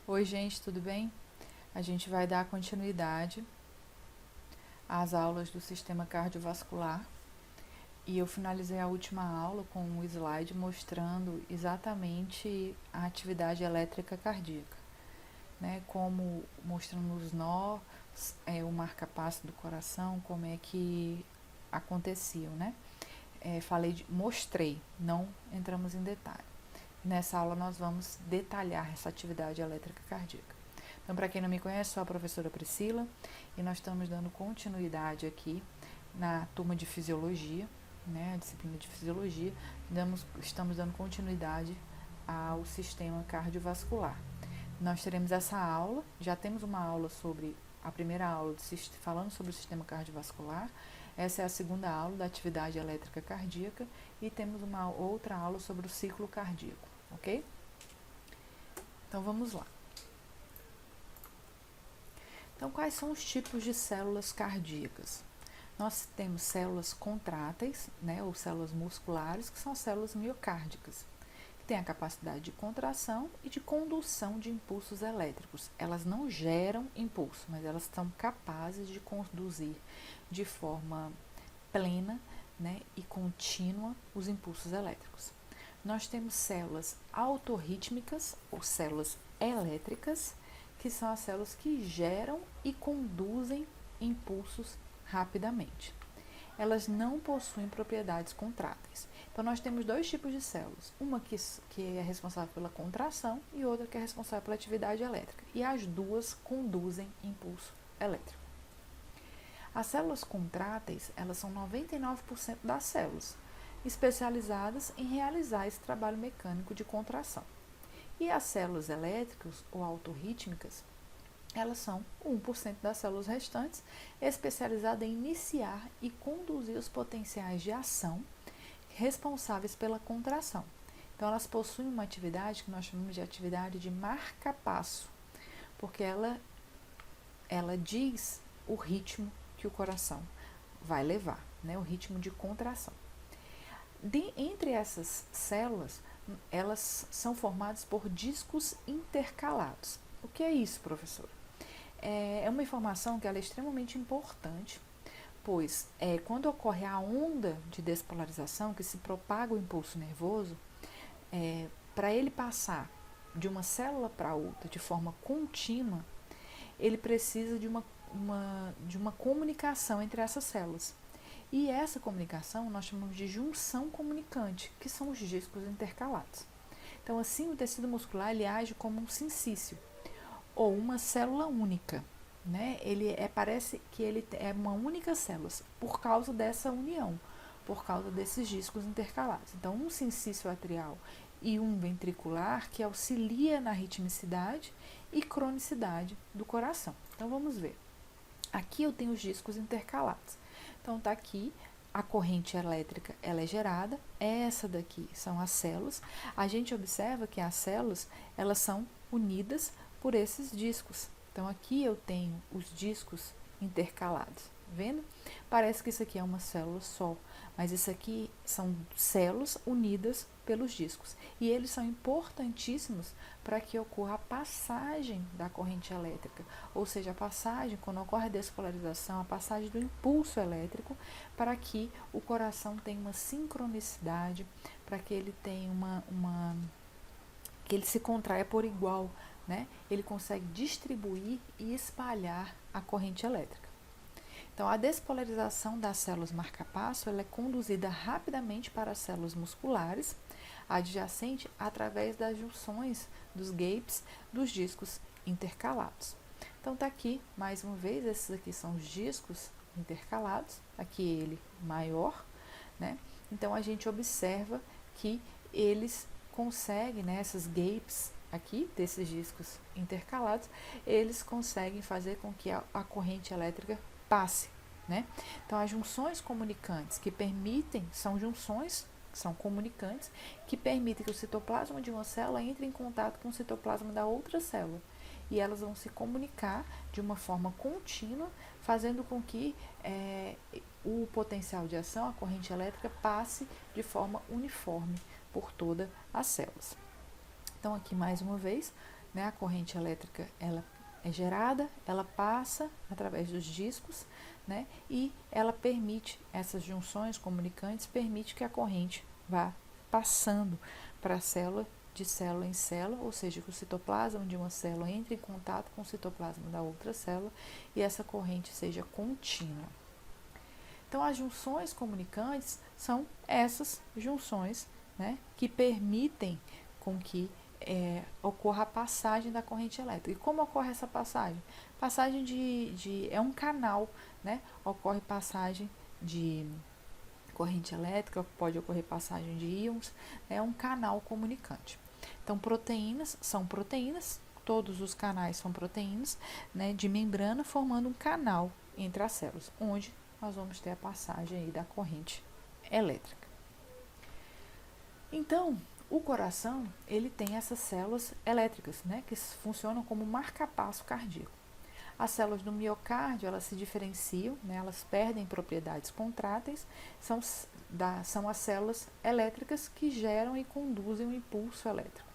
Oi, gente, tudo bem? A gente vai dar continuidade às aulas do sistema cardiovascular e eu finalizei a última aula com um slide mostrando exatamente a atividade elétrica cardíaca, né? Como mostrando os nós, o marca-passo do coração, como é que aconteciam, né? Mostrei, não entramos em detalhe. Nessa aula nós vamos detalhar essa atividade elétrica cardíaca. Então, para quem não me conhece, sou a professora Priscila e nós estamos dando continuidade aqui na turma de fisiologia, né, a disciplina de fisiologia. Estamos dando continuidade ao sistema cardiovascular. Nós teremos essa aula, já temos uma aula sobre a primeira aula falando sobre o sistema cardiovascular. Essa é a segunda aula da atividade elétrica cardíaca e temos uma outra aula sobre o ciclo cardíaco, ok? Então vamos lá. Então, quais são os tipos de células cardíacas? Nós temos células contráteis, né, ou células musculares, que são as células miocárdicas, que têm a capacidade de contração e de condução de impulsos elétricos. Elas não geram impulso, mas elas são capazes de conduzir de forma plena, né, e contínua os impulsos elétricos. Nós temos células autorrítmicas, ou células elétricas, que são as células que geram e conduzem impulsos rapidamente. Elas não possuem propriedades contráteis. Então, nós temos dois tipos de células. Uma que é responsável pela contração e outra que é responsável pela atividade elétrica. E as duas conduzem impulso elétrico. As células contráteis, elas são 99% das células, especializadas em realizar esse trabalho mecânico de contração. E as células elétricas ou autorrítmicas, elas são 1% das células restantes, especializadas em iniciar e conduzir os potenciais de ação responsáveis pela contração. Então, elas possuem uma atividade que nós chamamos de atividade de marca-passo, porque ela diz o ritmo que o coração vai levar, né, o ritmo de contração. Entre essas células, elas são formadas por discos intercalados. O que é isso, professora? É uma informação que ela é extremamente importante, pois quando ocorre a onda de despolarização, que se propaga o impulso nervoso, para ele passar de uma célula para outra de forma contínua, ele precisa de uma comunicação entre essas células. E essa comunicação nós chamamos de junção comunicante, que são os discos intercalados. Então, assim, o tecido muscular ele age como um sincício, ou uma célula única, né? Parece que ele é uma única célula, por causa dessa união, por causa desses discos intercalados. Então, um sincício atrial e um ventricular que auxilia na ritmicidade e cronicidade do coração. Então, vamos ver. Aqui eu tenho os discos intercalados. Então, tá aqui, a corrente elétrica ela é gerada, essa daqui são as células. A gente observa que as células, elas são unidas por esses discos. Então, aqui eu tenho os discos intercalados, vendo? Parece que isso aqui é uma célula só, mas isso aqui são células unidas pelos discos. E eles são importantíssimos para que ocorra a passagem da corrente elétrica, ou seja, a passagem, quando ocorre a despolarização, a passagem do impulso elétrico, para que o coração tenha uma sincronicidade, para que ele tenha que ele se contraia por igual, né? Ele consegue distribuir e espalhar a corrente elétrica. Então, a despolarização das células marca-passo ela é conduzida rapidamente para as células musculares adjacentes através das junções dos gaps dos discos intercalados. Então, está aqui, mais uma vez, esses aqui são os discos intercalados, aqui ele maior, né? Então, a gente observa que eles conseguem, né, essas gaps aqui, desses discos intercalados, eles conseguem fazer com que a corrente elétrica passe, né? Então, as junções comunicantes que permitem, são comunicantes que permitem que o citoplasma de uma célula entre em contato com o citoplasma da outra célula. E elas vão se comunicar de uma forma contínua, fazendo com que o potencial de ação, a corrente elétrica, passe de forma uniforme por todas as células. Então, aqui mais uma vez, né? A corrente elétrica ela é gerada, ela passa através dos discos, né? E ela permite, essas junções comunicantes, permite que a corrente vá passando para a célula, de célula em célula, ou seja, que o citoplasma de uma célula entre em contato com o citoplasma da outra célula e essa corrente seja contínua. Então, as junções comunicantes são essas junções, né, que permitem com que ocorra a passagem da corrente elétrica. E como ocorre essa passagem? Passagem é um canal, né? Ocorre passagem de corrente elétrica, pode ocorrer passagem de íons, é um canal comunicante. Então, proteínas são proteínas, todos os canais são proteínas, né, de membrana formando um canal entre as células, onde nós vamos ter a passagem aí da corrente elétrica. Então, o coração, ele tem essas células elétricas, né, que funcionam como marca-passo cardíaco. As células do miocárdio, elas se diferenciam, né, elas perdem propriedades contráteis, são as células elétricas que geram e conduzem o impulso elétrico.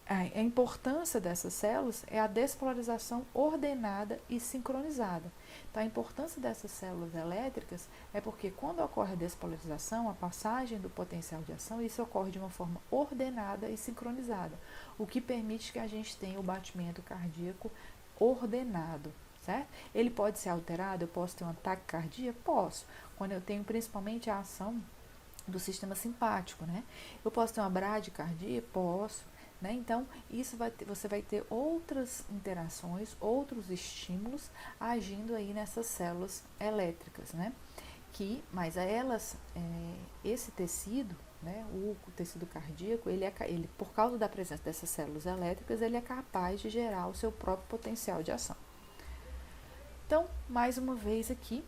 A importância dessas células é a despolarização ordenada e sincronizada. Então, a importância dessas células elétricas é porque quando ocorre a despolarização, a passagem do potencial de ação, isso ocorre de uma forma ordenada e sincronizada, o que permite que a gente tenha o batimento cardíaco ordenado, certo? Ele pode ser alterado, eu posso ter um ataque cardíaco? Posso, quando eu tenho principalmente a ação do sistema simpático, né? Eu posso ter uma bradicardia? Posso. Né? Então, você vai ter outras interações, outros estímulos agindo aí nessas células elétricas, né? Mas a elas, esse tecido, né, o tecido cardíaco, ele, por causa da presença dessas células elétricas, ele é capaz de gerar o seu próprio potencial de ação. Então, mais uma vez aqui,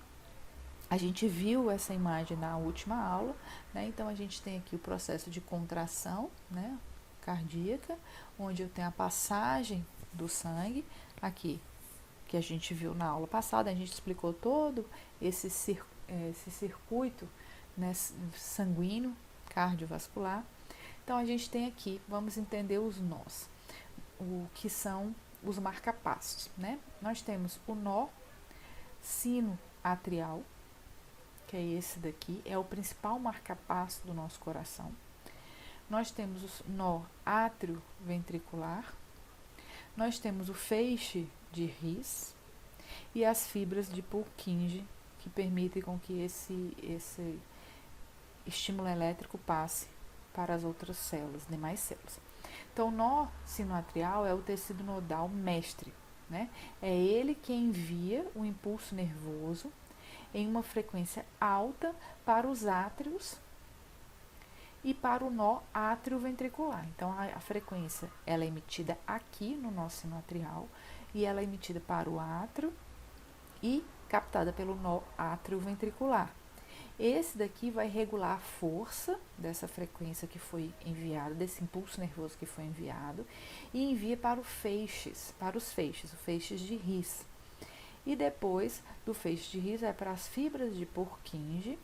a gente viu essa imagem na última aula, né? Então, a gente tem aqui o processo de contração, né, cardíaca, onde eu tenho a passagem do sangue, aqui, que a gente viu na aula passada, a gente explicou todo esse circuito, né, sanguíneo, cardiovascular. Então, a gente tem aqui, vamos entender os nós, o que são os marcapassos, né? Nós temos o nó sinoatrial, que é esse daqui, é o principal marcapasso do nosso coração. Nós temos o nó átrio-ventricular, nós temos o feixe de His e as fibras de Purkinje, que permitem com que esse estímulo elétrico passe para as outras células, demais células. Então, o nó sinoatrial é o tecido nodal mestre, né? É ele que envia o impulso nervoso em uma frequência alta para os átrios e para o nó átrio-ventricular. Então, a frequência ela é emitida aqui no nó sinoatrial e ela é emitida para o átrio e captada pelo nó átrio-ventricular. Esse daqui vai regular a força dessa frequência que foi enviada, desse impulso nervoso que foi enviado, e envia para os feixes, o feixes de His. E depois do feixe de His vai para as fibras de Purkinje,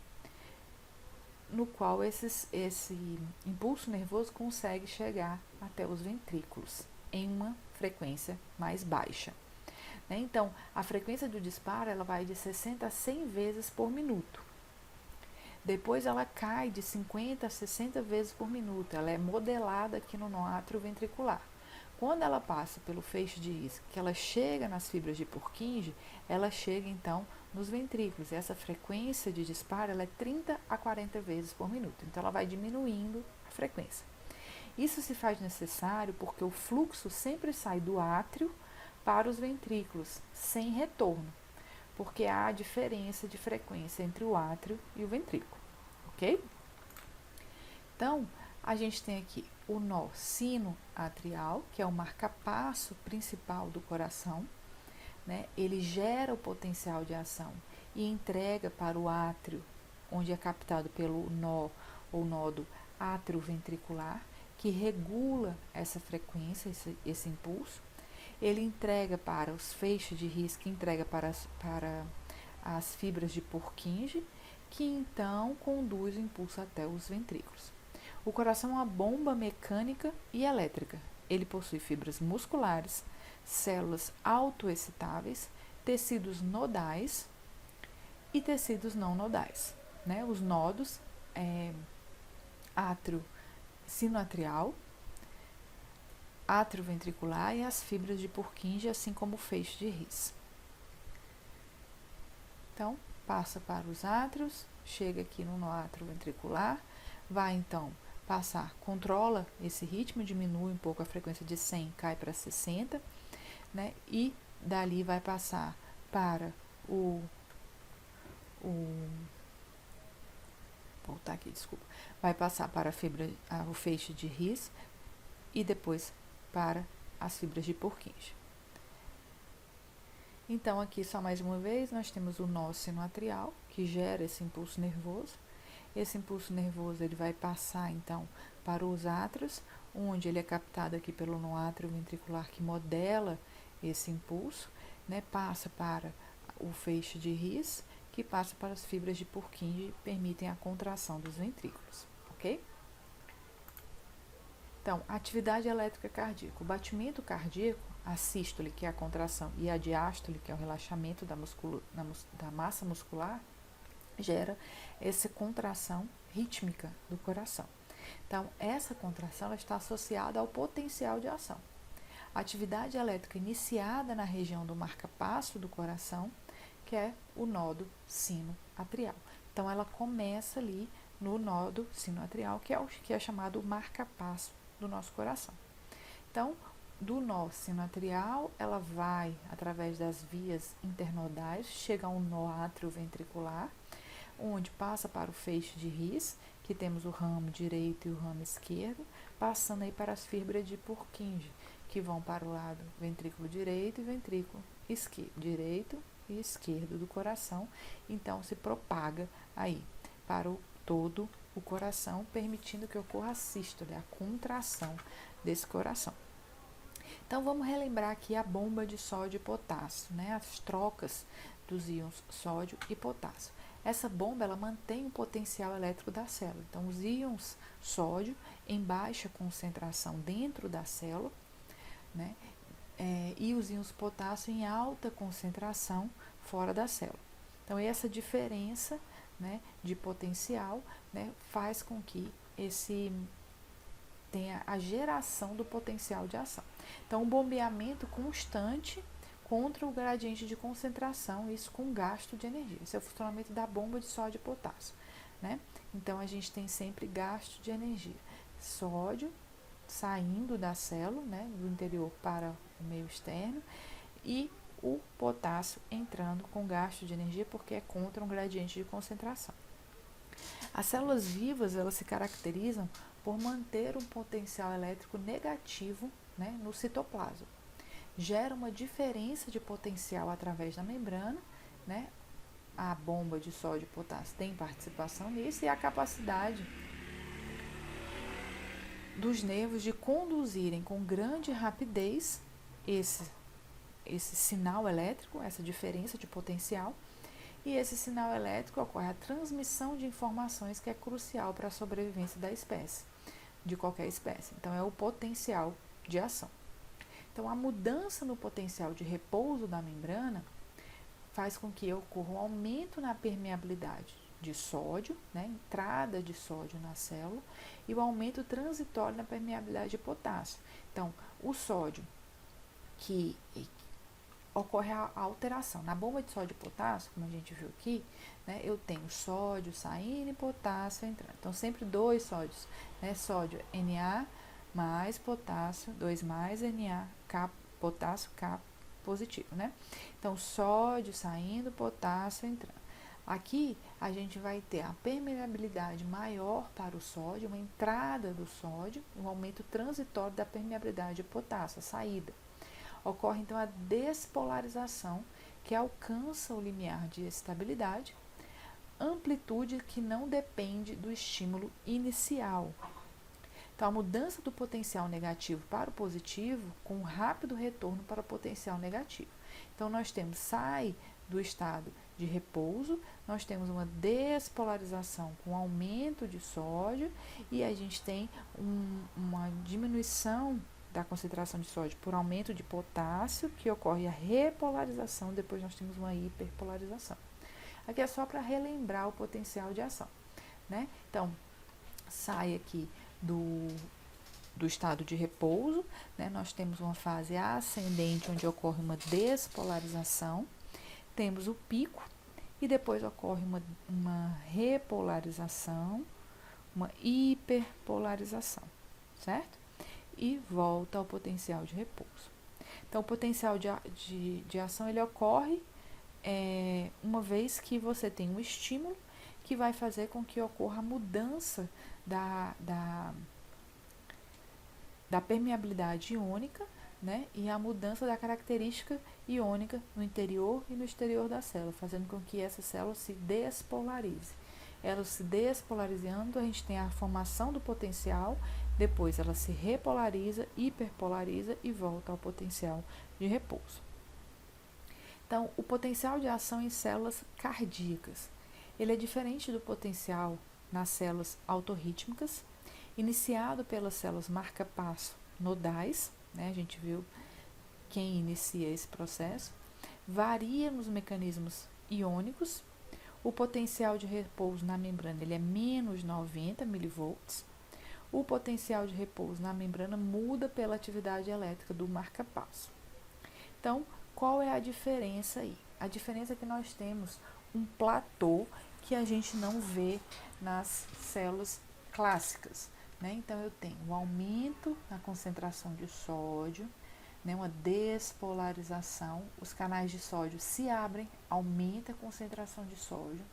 no qual esse impulso nervoso consegue chegar até os ventrículos em uma frequência mais baixa. Né? Então, a frequência do disparo ela vai de 60 a 100 vezes por minuto. Depois ela cai de 50 a 60 vezes por minuto. Ela é modelada aqui no nó átrio-ventricular. Quando ela passa pelo feixe de His, que ela chega nas fibras de Purkinje, ela chega então nos ventrículos. E essa frequência de disparo ela é 30 a 40 vezes por minuto. Então ela vai diminuindo a frequência. Isso se faz necessário porque o fluxo sempre sai do átrio para os ventrículos, sem retorno, porque há diferença de frequência entre o átrio e o ventrículo, ok? Então, a gente tem aqui o nó sinoatrial, que é o marcapasso principal do coração, né? Ele gera o potencial de ação e entrega para o átrio, onde é captado pelo nó ou nódo átrio-ventricular, que regula essa frequência, esse impulso. Ele entrega para os feixes de His, que entrega para as fibras de Purkinje, que então conduz o impulso até os ventrículos. O coração é uma bomba mecânica e elétrica. Ele possui fibras musculares, células autoexcitáveis, tecidos nodais e tecidos não nodais. Né? Os nodos átrio sinoatrial, átrio ventricular e as fibras de Purkinje, assim como o feixe de His. Então, passa para os átrios, chega aqui no átrio ventricular, vai então passar, controla esse ritmo, diminui um pouco a frequência de 100, cai para 60, né? E dali vai passar para voltar aqui, desculpa. Vai passar para o feixe de His e depois para as fibras de Purkinje. Então, aqui só mais uma vez, nós temos o nó sinoatrial, que gera esse impulso nervoso. Esse impulso nervoso ele vai passar, então, para os átrios, onde ele é captado aqui pelo nó átrio ventricular, que modela esse impulso, né? Passa para o feixe de His, que passa para as fibras de Purkinje, e permitem a contração dos ventrículos, ok? Então, atividade elétrica cardíaca. O batimento cardíaco, a sístole, que é a contração, e a diástole, que é o relaxamento da massa muscular, gera essa contração rítmica do coração. Então, essa contração ela está associada ao potencial de ação. A atividade elétrica iniciada na região do marca-passo do coração, que é o nodo sinoatrial. Então, ela começa ali no nodo sinoatrial, que é chamado marca-passo do nosso coração. Então, do nó sinoatrial, ela vai através das vias internodais, chega ao nó atrioventricular, onde passa para o feixe de His, que temos o ramo direito e o ramo esquerdo, passando aí para as fibras de Purkinje, que vão para o lado ventrículo direito e ventrículo direito e esquerdo do coração. Então, se propaga aí para todo o coração, permitindo que ocorra a sístole, a contração desse coração. Então, vamos relembrar aqui a bomba de sódio e potássio, né? As trocas dos íons sódio e potássio. Essa bomba, ela mantém o potencial elétrico da célula. Então, os íons sódio em baixa concentração dentro da célula, né? E os íons potássio em alta concentração fora da célula. Então, essa diferença, né, de potencial, né, faz com que tenha a geração do potencial de ação. Então, um bombeamento constante contra o gradiente de concentração, isso com gasto de energia. Esse é o funcionamento da bomba de sódio e potássio, né? Então, a gente tem sempre gasto de energia. Sódio saindo da célula, né, do interior para o meio externo, e o potássio entrando com gasto de energia, porque é contra um gradiente de concentração. As células vivas, elas se caracterizam por manter um potencial elétrico negativo, né, no citoplasma. Gera uma diferença de potencial através da membrana, né? A bomba de sódio e potássio tem participação nisso, e a capacidade dos nervos de conduzirem com grande rapidez esse sinal elétrico, essa diferença de potencial, e esse sinal elétrico ocorre a transmissão de informações que é crucial para a sobrevivência da espécie, de qualquer espécie. Então, é o potencial de ação. Então, a mudança no potencial de repouso da membrana faz com que ocorra um aumento na permeabilidade de sódio, né, entrada de sódio na célula, e o aumento transitório na permeabilidade de potássio. Então, o sódio, que ocorre a alteração. Na bomba de sódio e potássio, como a gente viu aqui, né, eu tenho sódio saindo e potássio entrando. Então, sempre dois sódios, né, sódio Na mais potássio, 2 mais Na, K, potássio K positivo, né? Então, sódio saindo, potássio entrando. Aqui, a gente vai ter a permeabilidade maior para o sódio, uma entrada do sódio, um aumento transitório da permeabilidade de potássio, a saída. Ocorre, então, a despolarização, que alcança o limiar de estabilidade, amplitude que não depende do estímulo inicial. Então, a mudança do potencial negativo para o positivo, com um rápido retorno para o potencial negativo. Então, nós temos, sai do estado de repouso, nós temos uma despolarização com aumento de sódio e a gente tem uma diminuição da concentração de sódio por aumento de potássio, que ocorre a repolarização, depois nós temos uma hiperpolarização. Aqui é só para relembrar o potencial de ação, né? Então, sai aqui do estado de repouso, né? Nós temos uma fase ascendente, onde ocorre uma despolarização, temos o pico, e depois ocorre uma repolarização, uma hiperpolarização, certo? E volta ao potencial de repouso. Então, o potencial de ação, ele ocorre uma vez que você tem um estímulo que vai fazer com que ocorra a mudança da permeabilidade iônica, né, e a mudança da característica iônica no interior e no exterior da célula, fazendo com que essa célula se despolarize. Ela se despolarizando, a gente tem a formação do potencial, depois ela se repolariza, hiperpolariza e volta ao potencial de repouso. Então, o potencial de ação em células cardíacas, ele é diferente do potencial nas células autorrítmicas, iniciado pelas células marca-passo nodais, né? A gente viu quem inicia esse processo, varia nos mecanismos iônicos, o potencial de repouso na membrana ele é menos 90 milivolts, o potencial de repouso na membrana muda pela atividade elétrica do marca-passo. Então, qual é a diferença aí? A diferença é que nós temos um platô que a gente não vê nas células clássicas, né? Então, eu tenho um aumento na concentração de sódio, né? Uma despolarização, os canais de sódio se abrem, aumenta a concentração de sódio,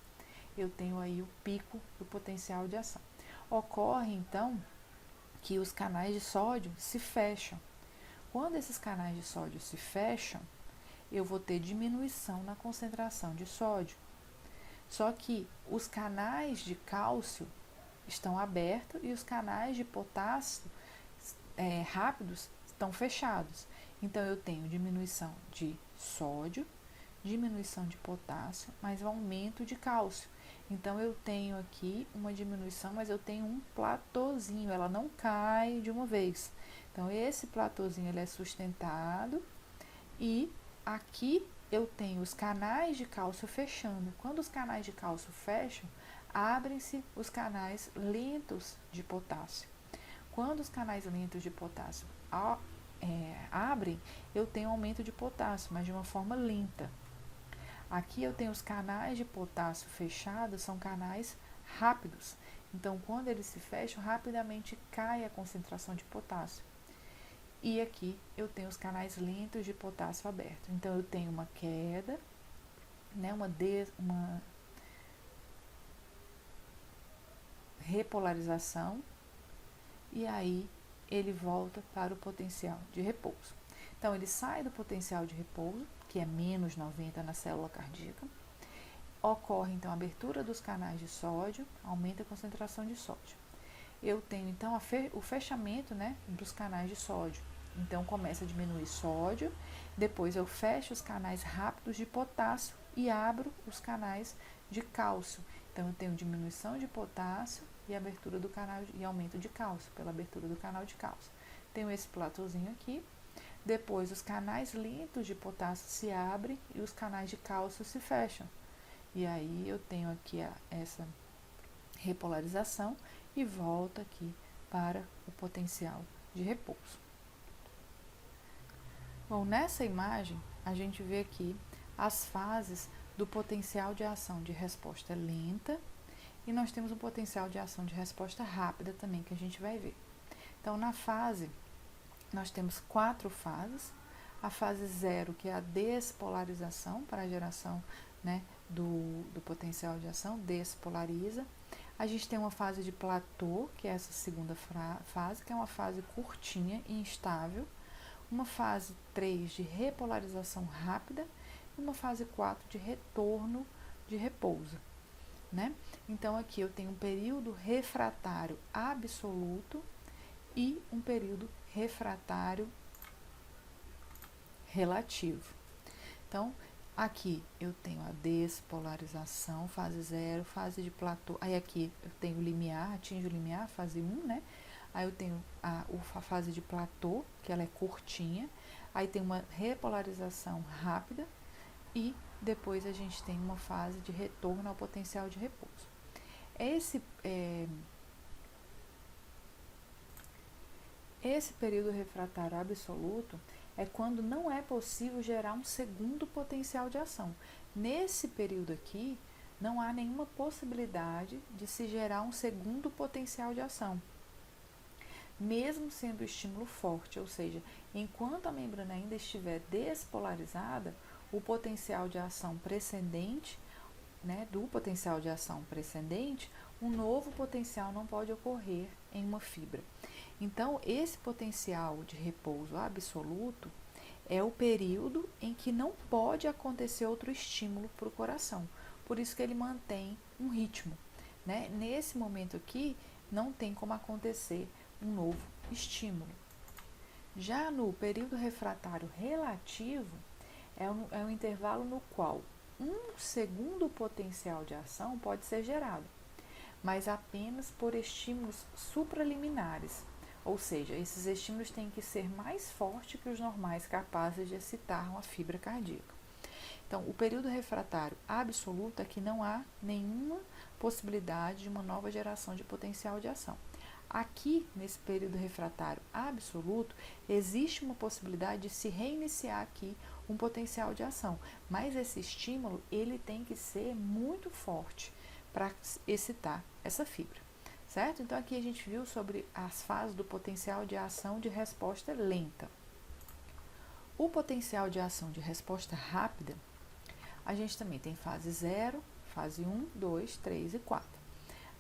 eu tenho aí o pico do potencial de ação. Ocorre, então, que os canais de sódio se fecham. Quando esses canais de sódio se fecham, eu vou ter diminuição na concentração de sódio. Só que os canais de cálcio estão abertos e os canais de potássio rápidos estão fechados. Então, eu tenho diminuição de sódio, diminuição de potássio, mas um aumento de cálcio. Então, eu tenho aqui uma diminuição, mas eu tenho um platôzinho, ela não cai de uma vez. Então, esse platôzinho ele é sustentado e aqui eu tenho os canais de cálcio fechando. Quando os canais de cálcio fecham, abrem-se os canais lentos de potássio. Quando os canais lentos de potássio abrem, eu tenho aumento de potássio, mas de uma forma lenta. Aqui eu tenho os canais de potássio fechados, são canais rápidos. Então, quando eles se fecham, rapidamente cai a concentração de potássio. E aqui eu tenho os canais lentos de potássio abertos. Então, eu tenho uma queda, né, uma repolarização, e aí ele volta para o potencial de repouso. Então, ele sai do potencial de repouso, que é menos 90 na célula cardíaca. Ocorre, então, a abertura dos canais de sódio, aumenta a concentração de sódio. Eu tenho, então, o fechamento, né, dos canais de sódio. Então, começa a diminuir sódio, depois eu fecho os canais rápidos de potássio e abro os canais de cálcio. Então, eu tenho diminuição de potássio e abertura do canal e aumento de cálcio, pela abertura do canal de cálcio. Tenho esse platôzinho aqui. Depois, os canais lentos de potássio se abrem e os canais de cálcio se fecham. E aí, eu tenho aqui essa repolarização e volta aqui para o potencial de repouso. Bom, nessa imagem, a gente vê aqui as fases do potencial de ação de resposta lenta e nós temos o potencial de ação de resposta rápida também, que a gente vai ver. Então, na fase, nós temos 4 fases. A fase 0, que é a despolarização para a geração, né, do potencial de ação, despolariza. A gente tem uma fase de platô, que é essa segunda fase, que é uma fase curtinha e instável. Uma fase 3 de repolarização rápida e uma fase 4 de retorno de repouso, né? Então, aqui eu tenho um período refratário absoluto e um período refratário relativo. Então, Aqui eu tenho a despolarização, fase 0, fase de platô. Aí aqui eu tenho o limiar, atinge o limiar, fase 1, né? Aí eu tenho a fase de platô, que ela é curtinha. Aí tem uma repolarização rápida e depois a gente tem uma fase de retorno ao potencial de repouso. Esse período refratário absoluto é quando não é possível gerar um segundo potencial de ação. Nesse período aqui, não há nenhuma possibilidade de se gerar um segundo potencial de ação, mesmo sendo o estímulo forte, ou seja, enquanto a membrana ainda estiver despolarizada, o potencial de ação precedente, né, do potencial de ação precedente, um novo potencial não pode ocorrer em uma fibra. Então, esse potencial de repouso absoluto é o período em que não pode acontecer outro estímulo para o coração. Por isso que ele mantém um ritmo, né? Nesse momento aqui, não tem como acontecer um novo estímulo. Já no período refratário relativo, é um intervalo no qual um segundo potencial de ação pode ser gerado, mas apenas por estímulos supraliminares, ou seja, esses estímulos têm que ser mais fortes que os normais capazes de excitar uma fibra cardíaca. Então, o período refratário absoluto é que não há nenhuma possibilidade de uma nova geração de potencial de ação. Aqui, nesse período refratário absoluto, existe uma possibilidade de se reiniciar aqui um potencial de ação, mas esse estímulo ele tem que ser muito forte para excitar essa fibra, certo? Então, aqui a gente viu sobre as fases do potencial de ação de resposta lenta. O potencial de ação de resposta rápida, a gente também tem fase 0, fase 1, 2, 3 e 4.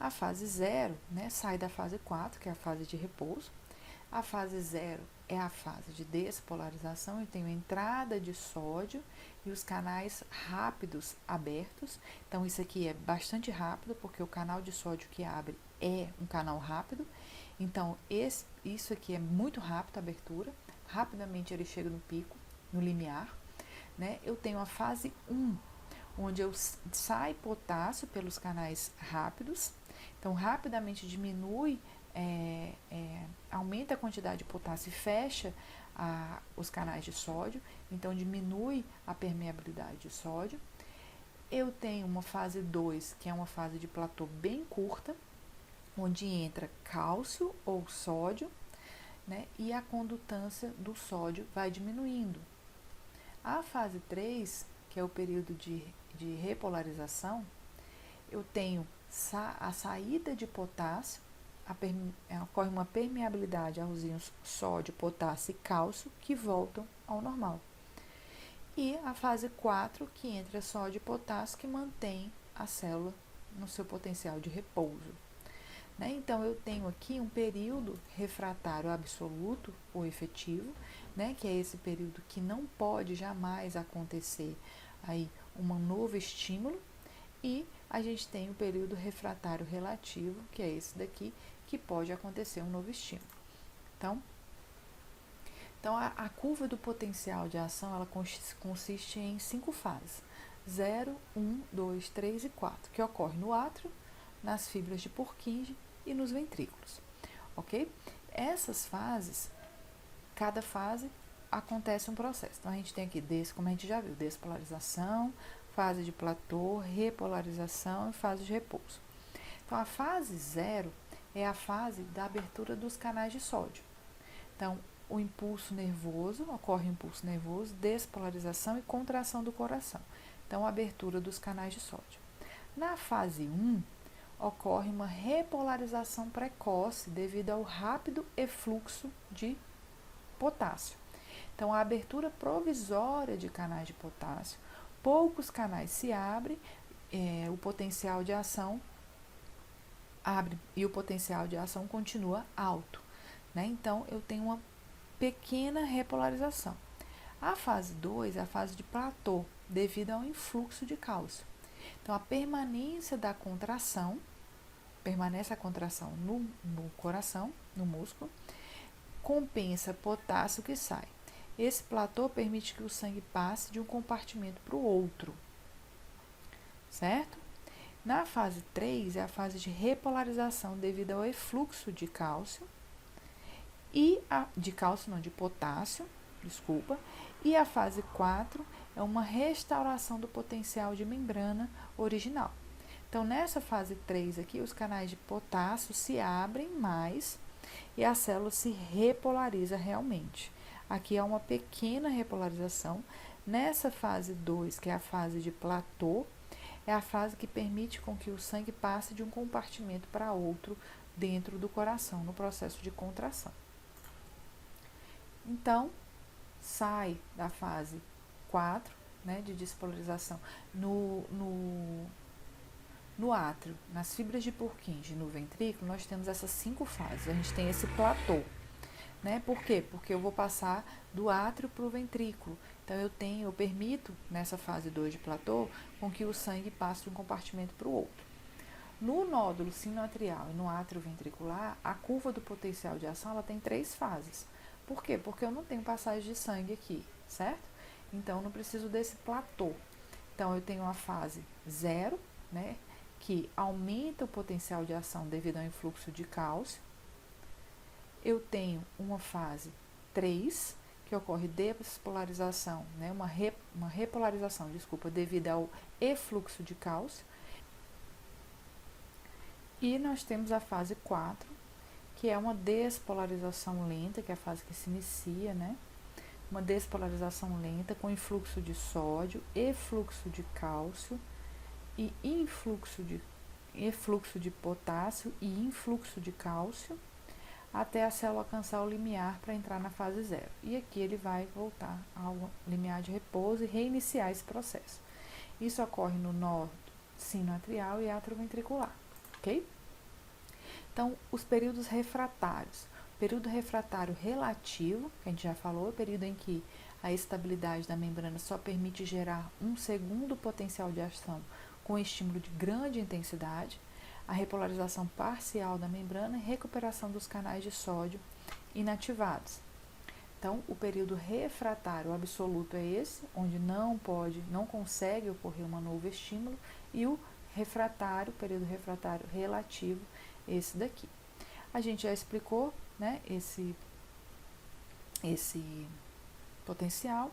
A fase 0, né, sai da fase 4, que é a fase de repouso. A fase 0 é a fase de despolarização, eu tenho entrada de sódio e os canais rápidos abertos. Então, isso aqui é bastante rápido, porque o canal de sódio que abre é um canal rápido. Então, isso aqui é muito rápido a abertura, rapidamente ele chega no pico, no limiar. Né? Eu tenho a fase 1, onde sai potássio pelos canais rápidos, então rapidamente diminui, aumenta a quantidade de potássio e fecha os canais de sódio, então diminui a permeabilidade de sódio. Eu tenho uma fase 2, que é uma fase de platô bem curta, onde entra cálcio ou sódio, né, e a condutância do sódio vai diminuindo. A fase 3, que é o período de repolarização, eu tenho a saída de potássio, ocorre uma permeabilidade aos íons sódio, potássio e cálcio que voltam ao normal. E a fase 4, que entra sódio e potássio, que mantém a célula no seu potencial de repouso. Né? Então, eu tenho aqui um período refratário absoluto ou efetivo, né? Que é esse período que não pode jamais acontecer aí um novo estímulo, e a gente tem o período refratário relativo, que é esse daqui, que pode acontecer um novo estímulo. Então a curva do potencial de ação, ela consiste em 5 fases, 0, 1, 2, 3 e 4, que ocorre no átrio, nas fibras de Purkinje e nos ventrículos, ok? Essas fases, cada fase acontece um processo. Então, a gente tem aqui, como a gente já viu, despolarização, fase de platô, repolarização e fase de repouso. Então, a fase 0 é a fase da abertura dos canais de sódio. Então, o impulso nervoso, ocorre o impulso nervoso, despolarização e contração do coração. Então, a abertura dos canais de sódio. Na fase 1, ocorre uma repolarização precoce devido ao rápido efluxo de potássio. Então, a abertura provisória de canais de potássio, poucos canais se abrem, o potencial de ação abre e o potencial de ação continua alto, né? Então, eu tenho uma pequena repolarização. A fase 2 é a fase de platô, devido ao influxo de cálcio. Então, a permanência da contração, permanece a contração no coração, no músculo, compensa potássio que sai. Esse platô permite que o sangue passe de um compartimento para o outro, certo? Na fase 3 é a fase de repolarização devido ao efluxo de cálcio de potássio, desculpa, e a fase 4 é uma restauração do potencial de membrana original. Então, nessa fase 3 aqui, os canais de potássio se abrem mais e a célula se repolariza realmente. Aqui há uma pequena repolarização. Nessa fase 2, que é a fase de platô, é a fase que permite com que o sangue passe de um compartimento para outro dentro do coração, no processo de contração. Então, sai da fase 4, né, de despolarização no átrio, nas fibras de Purkinje, no ventrículo, nós temos essas 5 fases. A gente tem esse platô, né? Por quê? Porque eu vou passar do átrio para o ventrículo. Então, eu permito, nessa fase 2 de platô, com que o sangue passe de um compartimento para o outro. No nódulo sinoatrial e no átrio ventricular, a curva do potencial de ação ela tem 3 fases. Por quê? Porque eu não tenho passagem de sangue aqui, certo? Então, eu não preciso desse platô. Então, eu tenho uma fase 0, né, que aumenta o potencial de ação devido ao influxo de cálcio. Eu tenho uma fase 3, que ocorre despolarização, né, uma repolarização, devido ao efluxo de cálcio. E nós temos a fase 4, que é uma despolarização lenta, que é a fase que se inicia, né? Uma despolarização lenta com influxo de sódio, efluxo de cálcio e efluxo de potássio e influxo de cálcio, até a célula alcançar o limiar para entrar na fase 0. E aqui ele vai voltar ao limiar de repouso e reiniciar esse processo. Isso ocorre no nó sinoatrial e atrioventricular, ok? Então, os períodos refratários. O período refratário relativo, que a gente já falou, é o período em que a estabilidade da membrana só permite gerar um segundo potencial de ação com estímulo de grande intensidade, a repolarização parcial da membrana e recuperação dos canais de sódio inativados. Então, o período refratário absoluto é esse, onde não consegue ocorrer um novo estímulo, e o período refratário relativo, esse daqui. A gente já explicou, né, esse potencial.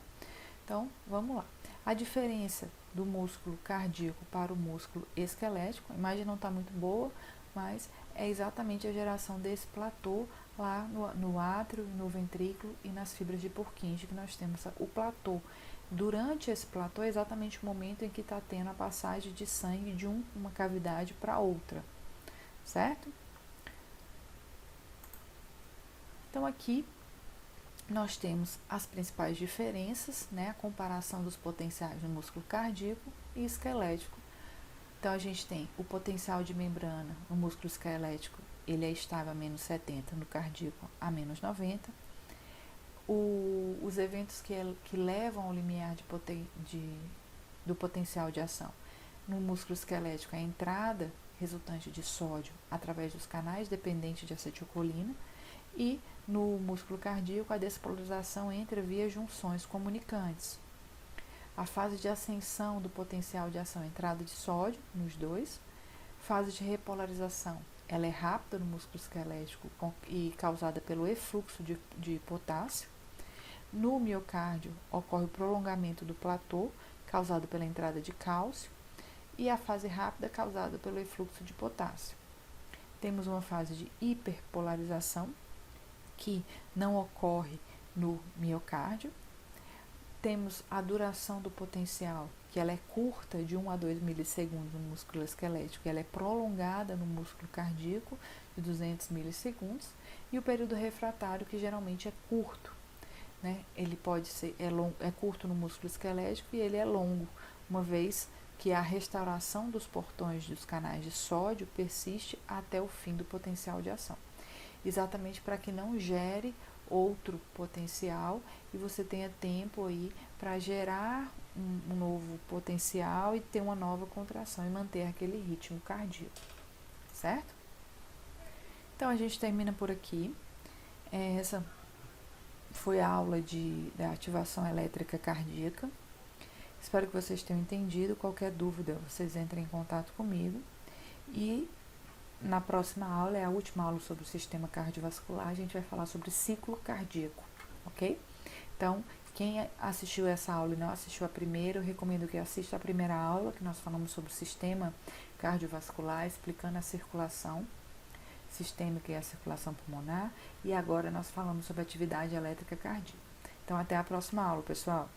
Então, vamos lá. A diferença do músculo cardíaco para o músculo esquelético, a imagem não está muito boa, mas é exatamente a geração desse platô lá no átrio, no ventrículo e nas fibras de Purkinje, que nós temos o platô. Durante esse platô é exatamente o momento em que está tendo a passagem de sangue de uma cavidade para outra, certo? Então, aqui nós temos as principais diferenças, né, a comparação dos potenciais no músculo cardíaco e esquelético. Então, a gente tem o potencial de membrana no músculo esquelético, ele é estável a menos 70, no cardíaco a menos 90. Os eventos que levam ao limiar do potencial de ação no músculo esquelético é a entrada resultante de sódio através dos canais dependentes de acetilcolina, e no músculo cardíaco a despolarização entra via junções comunicantes. A fase de ascensão do potencial de ação, entrada de sódio nos dois. Fase de repolarização, ela é rápida no músculo esquelético e causada pelo efluxo de potássio. No miocárdio ocorre o prolongamento do platô, causado pela entrada de cálcio, e a fase rápida causada pelo efluxo de potássio. Temos uma fase de hiperpolarização, que não ocorre no miocárdio. Temos a duração do potencial, que ela é curta, de 1 a 2 milissegundos no músculo esquelético, e ela é prolongada no músculo cardíaco, de 200 milissegundos, e o período refratário, que geralmente é curto, né? Ele pode ser, é curto no músculo esquelético e ele é longo, uma vez que a restauração dos portões dos canais de sódio persiste até o fim do potencial de ação, exatamente para que não gere outro potencial e você tenha tempo aí para gerar um novo potencial e ter uma nova contração e manter aquele ritmo cardíaco, certo? Então, a gente termina por aqui. Essa foi a aula de ativação elétrica cardíaca. Espero que vocês tenham entendido. Qualquer dúvida, vocês entrem em contato comigo. E na próxima aula, é a última aula sobre o sistema cardiovascular, a gente vai falar sobre ciclo cardíaco, ok? Então, quem assistiu essa aula e não assistiu a primeira, eu recomendo que assista a primeira aula, que nós falamos sobre o sistema cardiovascular, explicando a circulação sistêmica e a circulação pulmonar, e agora nós falamos sobre atividade elétrica cardíaca. Então, até a próxima aula, pessoal!